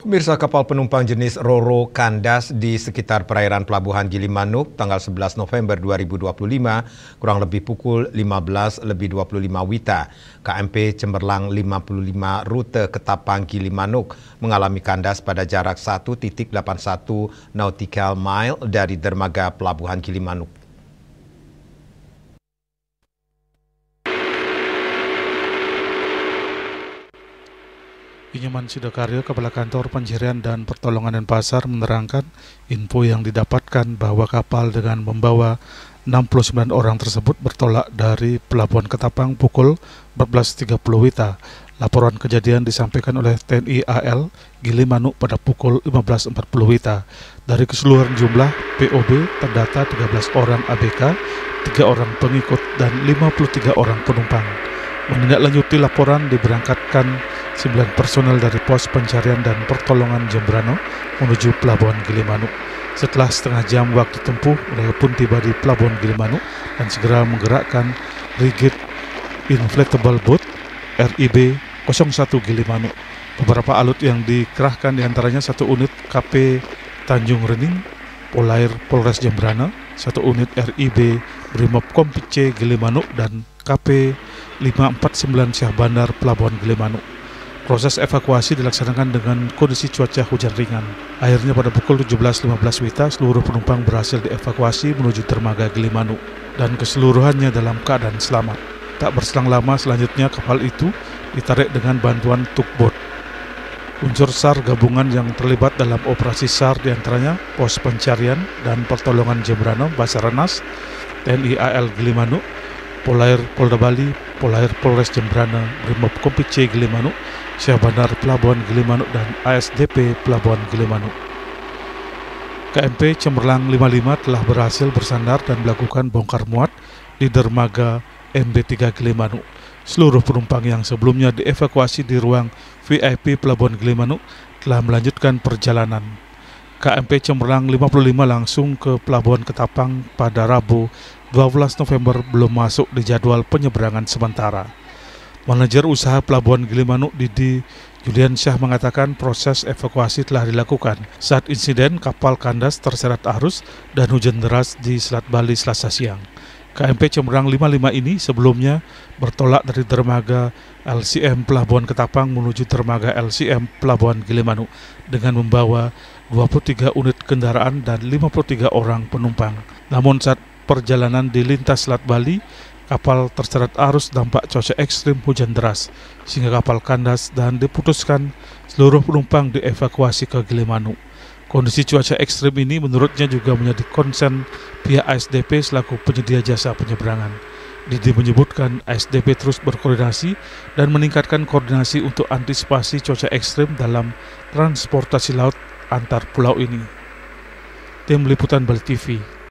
Pemirsa, kapal penumpang jenis Ro-Ro kandas di sekitar perairan Pelabuhan Gilimanuk tanggal 11 November 2025 kurang lebih pukul 15.25 WITA. KMP Cemerlang 55 rute Ketapang Gilimanuk mengalami kandas pada jarak 1.81 nautical mile dari dermaga Pelabuhan Gilimanuk. Inyoman Sidokaryo, Kepala Kantor Pencarian dan Pertolongan Denpasar menerangkan info yang didapatkan bahwa kapal dengan membawa 69 orang tersebut bertolak dari Pelabuhan Ketapang pukul 14.30 WITA. Laporan kejadian disampaikan oleh TNI AL Gilimanuk pada pukul 15.40 WITA. Dari keseluruhan jumlah POB terdata 13 orang ABK, 3 orang pengikut, dan 53 orang penumpang. Menindaklanjuti laporan diberangkatkan 9 personel dari Pos Pencarian dan Pertolongan Jembrana menuju Pelabuhan Gilimanuk. Setelah setengah jam waktu tempuh, mereka pun tiba di Pelabuhan Gilimanuk dan segera menggerakkan Rigid Inflatable Boat RIB 01 Gilimanuk. Beberapa alut yang dikerahkan diantaranya 1 unit KP Tanjung Rening Polair Polres Jembrana, 1 unit RIB Brimob Kompit C Gilimanuk, dan KP 549 Syah Bandar Pelabuhan Gilimanuk. Proses evakuasi dilaksanakan dengan kondisi cuaca hujan ringan. Akhirnya pada pukul 17.15 WITA, seluruh penumpang berhasil dievakuasi menuju dermaga Gilimanuk dan keseluruhannya dalam keadaan selamat. Tak berselang lama selanjutnya kapal itu ditarik dengan bantuan tugboat. Unsur SAR gabungan yang terlibat dalam operasi SAR diantaranya Pos Pencarian dan Pertolongan Jembrana, Basarnas, TNI AL Gilimanuk, Polair Polda Bali, Polair Polres Jembrana, Brimob Kompit C Gilimanuk, Syah Bandar Pelabuhan Gilimanuk, dan ASDP Pelabuhan Gilimanuk. KMP Cemerlang 55 telah berhasil bersandar dan melakukan bongkar muat di dermaga MB3 Gilimanuk. Seluruh penumpang yang sebelumnya dievakuasi di ruang VIP Pelabuhan Gilimanuk telah melanjutkan perjalanan. KMP Cemerlang 55 langsung ke Pelabuhan Ketapang pada Rabu 12 November belum masuk di jadwal penyeberangan sementara. Manajer usaha Pelabuhan Gilimanuk Didi Julian Syah mengatakan proses evakuasi telah dilakukan saat insiden kapal kandas terseret arus dan hujan deras di Selat Bali Selasa siang. KMP Cemerlang 55 ini sebelumnya bertolak dari dermaga LCM Pelabuhan Ketapang menuju dermaga LCM Pelabuhan Gilimanuk dengan membawa 23 unit kendaraan dan 53 orang penumpang. Namun saat perjalanan di lintas Selat Bali, kapal terseret arus dampak cuaca ekstrim hujan deras, sehingga kapal kandas dan diputuskan seluruh penumpang dievakuasi ke Gilimanuk. Kondisi cuaca ekstrim ini menurutnya juga menjadi konsen pihak ASDP selaku penyedia jasa penyeberangan. Didi menyebutkan ASDP terus berkoordinasi dan meningkatkan koordinasi untuk antisipasi cuaca ekstrim dalam transportasi laut antar pulau ini. Tim Liputan Bali TV.